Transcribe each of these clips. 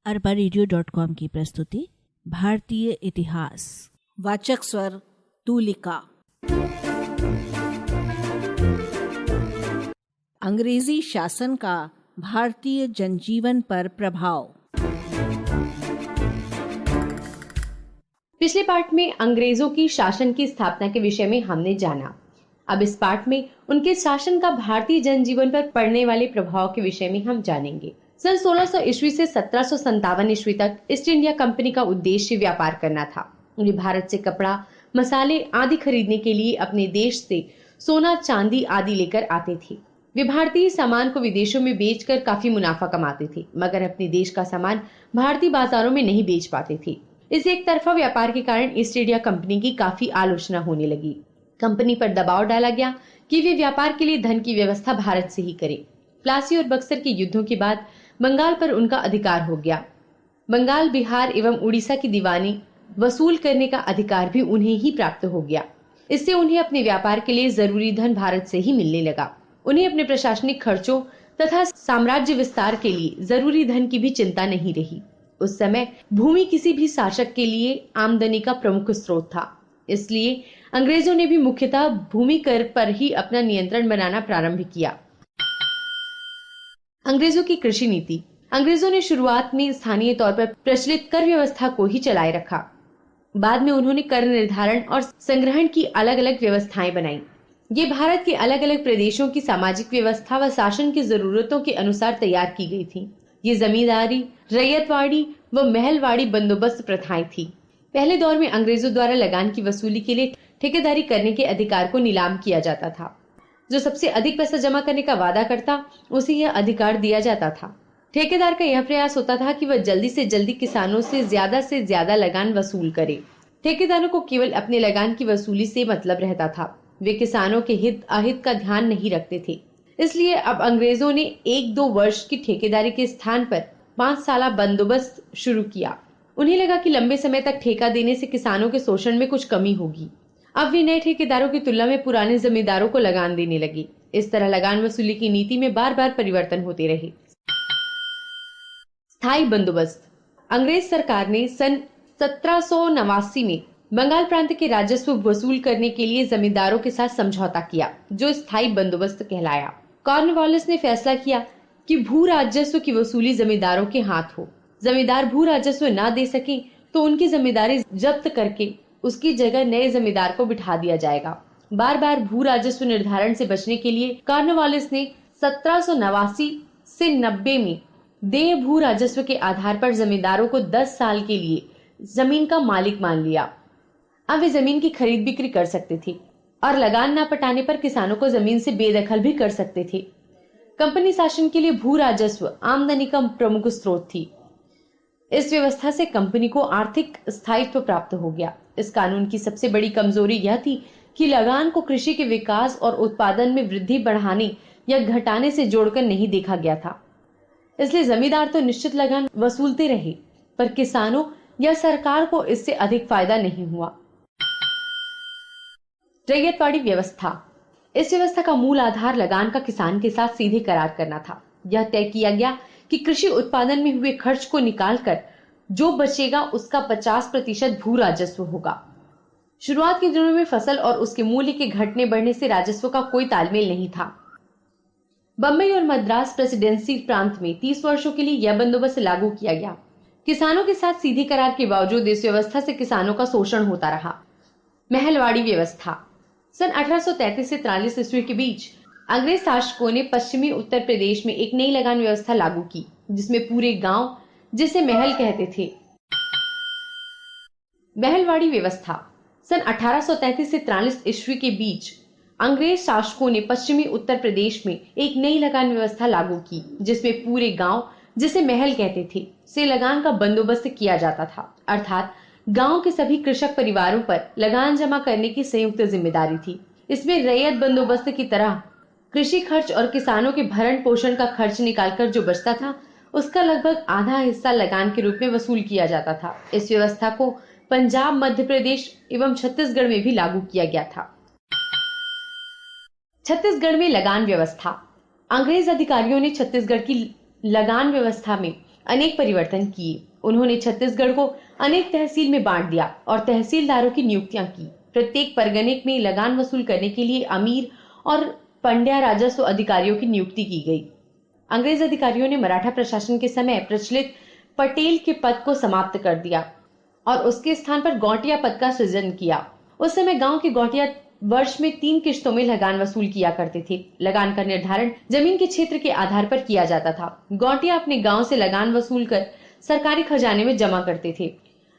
arbareadio.com की प्रस्तुति भारतीय इतिहास। वाचक स्वर तूलिका। अंग्रेजी शासन का भारतीय जनजीवन पर प्रभाव। पिछले पाठ में अंग्रेजों की शासन की स्थापना के विषय में हमने जाना। अब इस पाठ में उनके शासन का भारतीय जनजीवन पर पड़ने वाले प्रभाव के विषय में हम जानेंगे। सन 1600 ईस्वी से 1757 ईस्वी तक ईस्ट इंडिया कंपनी का उद्देश्य व्यापार करना था। उन्हें भारत से कपड़ा, मसाले आदि खरीदने के लिए अपने देश से सोना, चांदी आदि लेकर आते थे। वे भारतीय सामान को विदेशों में बेचकर काफी मुनाफा कमाते थे, मगर अपने देश का सामान भारतीय बाजारों में नहीं बेच पाते थे। इस एक तरफा व्यापार के कारण ईस्ट इंडिया कंपनी की काफी आलोचना होने लगी। कंपनी पर दबाव डाला गया कि वे व्यापार के लिए धन की व्यवस्था भारत से ही करे। प्लासी और बक्सर के युद्धों के बाद बंगाल पर उनका अधिकार हो गया। बंगाल, बिहार एवं उड़ीसा की दीवानी वसूल करने का अधिकार भी उन्हें ही प्राप्त हो गया। इससे उन्हें अपने व्यापार के लिए जरूरी धन भारत से ही मिलने लगा। उन्हें अपने प्रशासनिक खर्चों तथा साम्राज्य विस्तार के लिए जरूरी धन की भी चिंता नहीं रही। उस समय भूमि किसी भी शासक के लिए आमदनी का प्रमुख स्रोत था। इसलिए अंग्रेजों ने भी मुख्यतः भूमि कर पर ही अपना नियंत्रण बनाना प्रारंभ किया। अंग्रेजों की कृषि नीति। अंग्रेजों ने शुरुआत में स्थानीय तौर पर प्रचलित कर व्यवस्था को ही चलाए रखा। बाद में उन्होंने कर निर्धारण और संग्रहण की अलग अलग व्यवस्थाएं बनाई। ये भारत के अलग अलग प्रदेशों की सामाजिक व्यवस्था व शासन की जरूरतों के अनुसार तैयार की गई थी। ये जमींदारी, रैयतवाड़ी व महलवाड़ी बंदोबस्त प्रथाएं थी। पहले दौर में अंग्रेजों द्वारा लगान की वसूली के लिए ठेकेदारी करने के अधिकार को नीलाम किया जाता था। जो सबसे अधिक पैसा जमा करने का वादा करता, उसे यह अधिकार दिया जाता था। ठेकेदार का यह प्रयास होता था कि वह जल्दी से जल्दी किसानों से ज्यादा लगान वसूल करे। ठेकेदारों को केवल अपने लगान की वसूली से मतलब रहता था। वे किसानों के हित अहित का ध्यान नहीं रखते थे। इसलिए अब अंग्रेजों ने 1-2 वर्ष की ठेकेदारी के स्थान पर 5 साला बंदोबस्त शुरू किया। उन्हें लगा कि लंबे समय तक ठेका देने से किसानों के शोषण में कुछ कमी होगी। अब वे नए ठेकेदारों की तुलना में पुराने जमींदारों को लगान देने लगे। इस तरह लगान वसूली की नीति में बार बार परिवर्तन होते रहे। स्थायी बंदोबस्त। अंग्रेज सरकार ने सन 1789 में बंगाल प्रांत के राजस्व वसूल करने के लिए जमींदारों के साथ समझौता किया, जो स्थायी बंदोबस्त कहलाया। कॉर्नवालिस ने फैसला किया कि भू राजस्व की वसूली जमींदारों के हाथ हो। जमींदार भू राजस्व न दे सके तो उनकी जमींदारी जब्त करके उसकी जगह नए जमींदार को बिठा दिया जाएगा। बार बार भू राजस्व निर्धारण से बचने के लिए कॉर्नवालिस ने 1789 से 90 में देय भू राजस्व के आधार पर जमींदारों को 10 साल के लिए जमीन का मालिक मान लिया। अब वे जमीन की खरीद बिक्री कर सकते थे और लगान न पटाने पर किसानों को जमीन से बेदखल भी कर सकते थे। कंपनी शासन के लिए भू राजस्व आमदनी का प्रमुख स्रोत थी। इस व्यवस्था से कंपनी को आर्थिक स्थायित्व प्राप्त हो गया। इस कानून की सबसे बड़ी कमजोरी यह थी कि लगान को कृषि के विकास और उत्पादन में वृद्धि बढ़ाने या घटाने से जोड़कर नहीं देखा गया था। इसलिए जमींदार तो निश्चित लगान वसूलते रहे, पर किसानों या सरकार को इससे अधिक फायदा नहीं हुआ। रैयतवाड़ी व्यवस्था। इस व्यवस्था का मूल आधार लगान का किसान के साथ सीधे करार करना था। यह तय किया गया कि कृषि उत्पादन में हुए खर्च को निकालकर जो बचेगा उसका 50% भू राजस्व होगा। शुरुआत के दिनों में फसल और उसके मूल्य के घटने बढ़ने से राजस्व का कोई तालमेल नहीं था। बंबई और मद्रास प्रेसिडेंसी प्रांत में 30 वर्षों के लिए यह बंदोबस्त लागू किया गया। किसानों के साथ सीधे करार के बावजूद इस व्यवस्था से किसानों का शोषण होता रहा। महलवाड़ी व्यवस्था। सन 1833 से 43 ईस्वी के बीच अंग्रेज शासकों ने पश्चिमी उत्तर प्रदेश में एक नई लगान व्यवस्था लागू की, जिसमें पूरे गांव, जिसे महल कहते थे। महलवाड़ी व्यवस्था। सन 1833 से 43 ईस्वी के बीच अंग्रेज शासकों ने पश्चिमी उत्तर प्रदेश में एक नई लगान व्यवस्था लागू की, जिसमें पूरे गांव, जिसे महल कहते थे, से लगान का बंदोबस्त किया जाता था। अर्थात गांव के सभी कृषक परिवारों पर लगान जमा करने की संयुक्त जिम्मेदारी थी। इसमें रैयत बंदोबस्त की तरह कृषि खर्च और किसानों के भरण पोषण का खर्च निकालकर जो बचता था, उसका लगभग आधा हिस्सा लगान के रूप में वसूल किया जाता था। इस व्यवस्था को पंजाब, मध्य प्रदेश एवं छत्तीसगढ़ में भी लागू किया गया था। छत्तीसगढ़ में लगान व्यवस्था। अंग्रेज अधिकारियों ने छत्तीसगढ़ की लगान व्यवस्था में अनेक परिवर्तन किए। उन्होंने छत्तीसगढ़ को अनेक तहसील में बांट दिया और तहसीलदारों की नियुक्तियां की। प्रत्येक परगने में लगान वसूल करने के लिए अमीर और पंड्या राजस्व अधिकारियों की नियुक्ति की गई। अंग्रेज अधिकारियों ने मराठा प्रशासन के समय प्रचलित पटेल के पद को समाप्त कर दिया और उसके स्थान पर गौटिया पद का सृजन किया। उस समय गांव के गौटिया वर्ष में 3 किश्तों में लगान वसूल किया करते थे। लगान का निर्धारण जमीन के क्षेत्र के आधार पर किया जाता था। गौटिया अपने गांव से लगान वसूल कर सरकारी खजाने में जमा करते थे।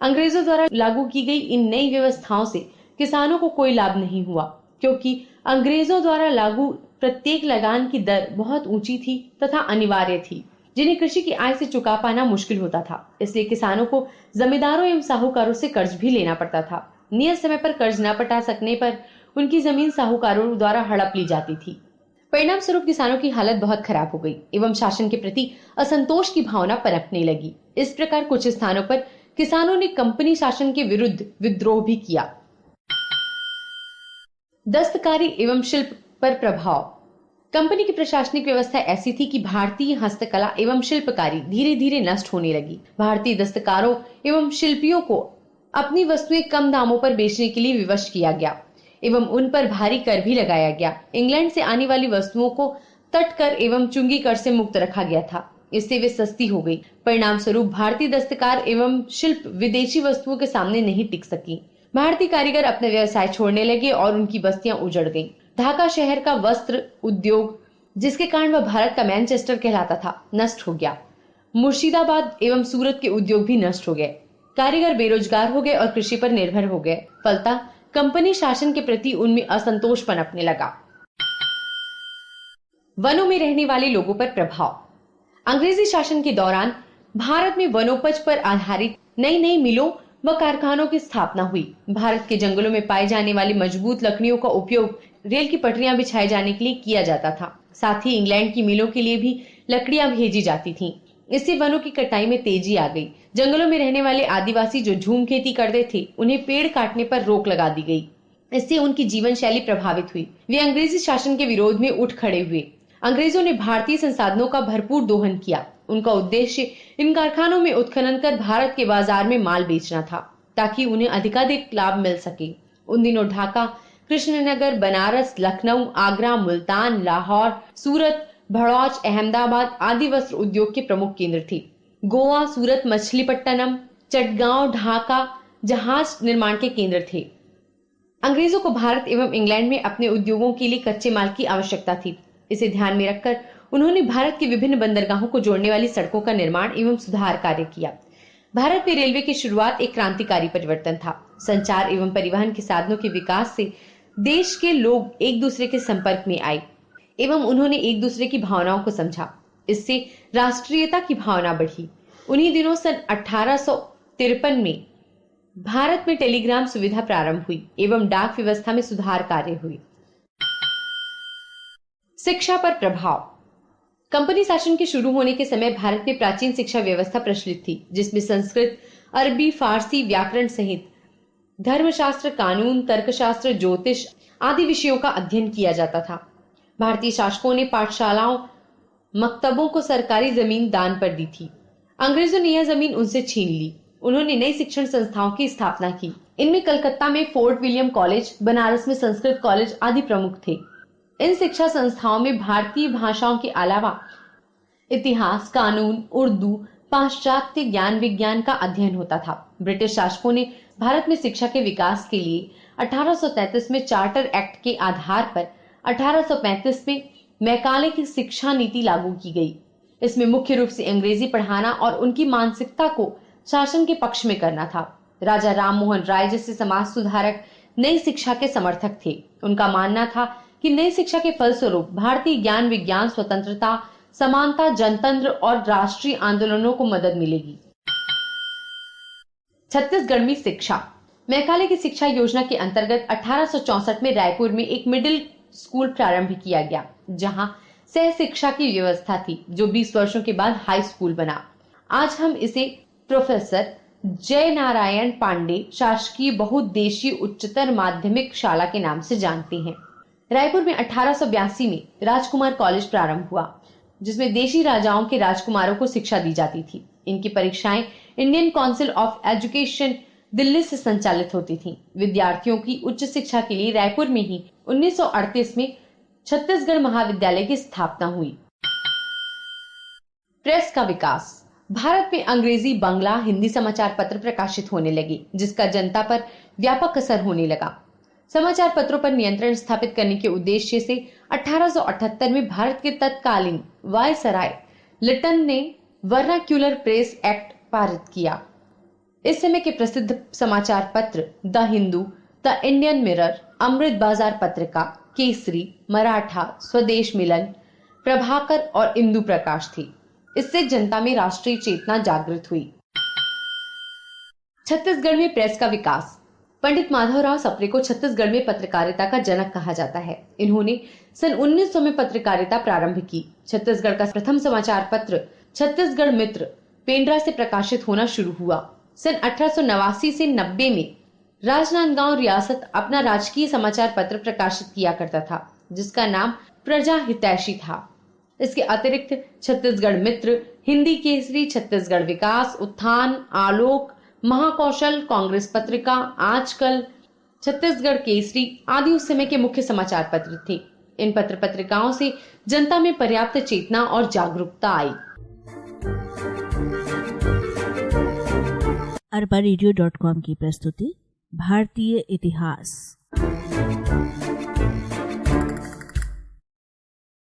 अंग्रेजों द्वारा लागू की गई इन नई व्यवस्थाओं से किसानों को कोई लाभ नहीं हुआ, क्योंकि अंग्रेजों द्वारा लागू प्रत्येक लगान की दर बहुत ऊंची थी तथा अनिवार्य थी, जिन्हें कृषि की आय से चुका पाना मुश्किल होता था। इसलिए किसानों को जमींदारों एवं साहूकारों से कर्ज भी लेना पड़ता था। नियत समय पर कर्ज न पटा सकने पर उनकी जमीन साहूकारों द्वारा हड़प ली जाती थी। परिणाम स्वरूप किसानों की हालत बहुत खराब हो गई एवं शासन के प्रति असंतोष की भावना पनपने लगी। इस प्रकार कुछ स्थानों पर किसानों ने कंपनी शासन के विरुद्ध विद्रोह भी किया। दस्तकारी एवं शिल्प पर प्रभाव। कंपनी की प्रशासनिक व्यवस्था ऐसी थी कि भारतीय हस्तकला एवं शिल्पकारी धीरे धीरे नष्ट होने लगी। भारतीय दस्तकारों एवं शिल्पियों को अपनी वस्तुएं कम दामों पर बेचने के लिए विवश किया गया एवं उन पर भारी कर भी लगाया गया। इंग्लैंड से आने वाली वस्तुओं को तट कर एवं चुंगी कर से मुक्त रखा गया था। इससे वे सस्ती हो गई। परिणाम स्वरूप भारतीय दस्तकार एवं शिल्प विदेशी वस्तुओं के सामने नहीं टिक सकी। भारतीय कारीगर अपने व्यवसाय छोड़ने लगे और उनकी बस्तियां उजड़ गईं। ढाका शहर का वस्त्र उद्योग, जिसके कारण वह भारत का मैनचेस्टर कहलाता था, नष्ट हो गया। मुर्शिदाबाद एवं सूरत के उद्योग भी नष्ट हो गए। कारीगर बेरोजगार हो गए और कृषि पर निर्भर हो गए। फलतः कंपनी शासन के प्रति उनमें असंतोष पनपने लगा। वनों में रहने वाले लोगों पर प्रभाव। अंग्रेजी शासन के दौरान भारत में वनोपज पर आधारित नई नई मिलों व कारखानों की स्थापना हुई। भारत के जंगलों में पाए जाने वाली मजबूत लकड़ियों का उपयोग रेल की पटरियां बिछाए जाने के लिए किया जाता था। साथ ही इंग्लैंड की मिलों के लिए भी लकड़ियां भेजी जाती थीं। इससे वनों की कटाई में तेजी आ गई। जंगलों में रहने वाले आदिवासी जो झूम खेती करते थे, उन्हें पेड़ काटने पर रोक लगा दी गई। इससे उनकी जीवन शैली प्रभावित हुई। वे अंग्रेजी शासन के विरोध में उठ खड़े हुए। अंग्रेजों ने भारतीय संसाधनों का भरपूर दोहन किया। उनका उद्देश्य इन कारखानों में उत्खनन कर भारत के बाजार में माल बेचना था, ताकि उन्हें अधिकाधिक लाभ मिल सके। उन दिनों ढाका, कृष्णनगर, बनारस, लखनऊ, आगरा, मुल्तान, लाहौर, सूरत, भड़ौच, अहमदाबाद आदि वस्त्र उद्योग के प्रमुख केंद्र थे। गोवा, सूरत, मछलीपट्टनम, चटगांव, ढाका जहाज निर्माण के केंद्र थे। अंग्रेजों को भारत एवं इंग्लैंड में अपने उद्योगों के लिए कच्चे माल की आवश्यकता थी। इसे ध्यान में रखकर उन्होंने भारत के विभिन्न बंदरगाहों को जोड़ने वाली सड़कों का निर्माण एवं सुधार कार्य किया। भारत में रेलवे की शुरुआत एक क्रांतिकारी परिवर्तन था। संचार एवं परिवहन के साधनों के विकास से देश के लोग एक दूसरे के संपर्क में आए एवं उन्होंने एक दूसरे की भावनाओं को समझा। इससे राष्ट्रीयता की भावना बढ़ी। उन्हीं दिनों सन 1853 में भारत में टेलीग्राम सुविधा प्रारंभ हुई एवं डाक व्यवस्था में सुधार कार्य हुए। शिक्षा पर प्रभाव। कंपनी शासन के शुरू होने के समय भारत में प्राचीन शिक्षा व्यवस्था प्रचलित थी, जिसमें संस्कृत, अरबी, फारसी, व्याकरण सहित धर्मशास्त्र, कानून, तर्कशास्त्र, ज्योतिष आदि विषयों का अध्ययन किया जाता था। भारतीय शासकों ने पाठशालाओं, मक्तबों को सरकारी जमीन दान पर दी थी। अंग्रेजों ने यह जमीन उनसे छीन ली। उन्होंने नई शिक्षण संस्थाओं की स्थापना की। इनमें कलकत्ता में फोर्ट विलियम कॉलेज, बनारस में संस्कृत कॉलेज आदि प्रमुख थे। इन शिक्षा संस्थाओं में भारतीय भाषाओं के अलावा इतिहास, कानून, उर्दू, पाश्चात्य ज्ञान विज्ञान का अध्ययन होता था। ब्रिटिश शासकों ने भारत में शिक्षा के विकास के लिए 1833 में चार्टर एक्ट के आधार पर 1835 में मैकाले की शिक्षा नीति लागू की गई। इसमें मुख्य रूप से अंग्रेजी पढ़ाना और उनकी मानसिकता को शासन के पक्ष में करना था। राजा राममोहन राय जैसे समाज सुधारक नई शिक्षा के समर्थक थे। उनका मानना था कि नई शिक्षा के फलस्वरूप भारतीय ज्ञान विज्ञान, स्वतंत्रता, समानता, जनतंत्र और राष्ट्रीय आंदोलनों को मदद मिलेगी। छत्तीसगढ़ में शिक्षा। मैकाले की शिक्षा योजना के अंतर्गत 1864 में रायपुर में एक मिडिल स्कूल प्रारंभ किया गया, जहां सह शिक्षा की व्यवस्था थी, जो 20 वर्षों के बाद हाई स्कूल बना। आज हम इसे प्रोफेसर जय नारायण पांडे शासकीय बहुउद्देशीय उच्चतर माध्यमिक शाला के नाम से जानते हैं। रायपुर में 1882 में राजकुमार कॉलेज प्रारंभ हुआ। जिसमें देशी राजाओं के राजकुमारों को शिक्षा दी जाती थी। इनकी परीक्षाएं Indian council of education Delhi से संचालित होती थीं। विद्यार्थियों की उच्च शिक्षा के लिए रायपुर में ही 1938 में छत्तीसगढ़ महाविद्यालय की स्थापना हुई। प्रेस का विकास। भारत में अंग्रेजी, बांग्ला, हिंदी समाचार पत्र प्रकाशित होने लगे, जिसका जनता पर व्यापक असर होने लगा। समाचार पत्रों पर नियंत्रण स्थापित करने के उद्देश्य से 1878 में भारत के तत्कालीन वायसराय लिटन ने वर्नाक्यूलर प्रेस एक्ट पारित किया। इस समय के प्रसिद्ध समाचार पत्र the Hindu, the Indian Mirror, Amrita Bazar Patrika, Kesari, Maratha, स्वदेश मिलन, प्रभाकर और इंदु प्रकाश थी। इससे जनता में राष्ट्रीय चेतना जागृत हुई। छत्तीसगढ़ में प्रेस का विकास। पंडित माधवराव सप्रे को छत्तीसगढ़ में पत्रकारिता का जनक कहा जाता है। इन्होंने सन 1900 में पत्रकारिता प्रारंभ की। छत्तीसगढ़ का प्रथम समाचार पत्र छत्तीसगढ़ मित्र पेंड्रा से प्रकाशित होना शुरू हुआ। सन 1889 से 90 में राजनांदगांव रियासत अपना राजकीय समाचार पत्र प्रकाशित किया करता था, जिसका नाम प्रजा हितैषी था। इसके अतिरिक्त छत्तीसगढ़ मित्र, हिंदी केसरी, छत्तीसगढ़ विकास, उत्थान, आलोक, महाकौशल, कांग्रेस पत्रिका, आजकल, छत्तीसगढ़ केसरी आदि उस समय के मुख्य समाचार पत्र थे। इन पत्र पत्रिकाओं से जनता में पर्याप्त चेतना और जागरूकता आई। arbareadio.com की प्रस्तुति भारतीय इतिहास।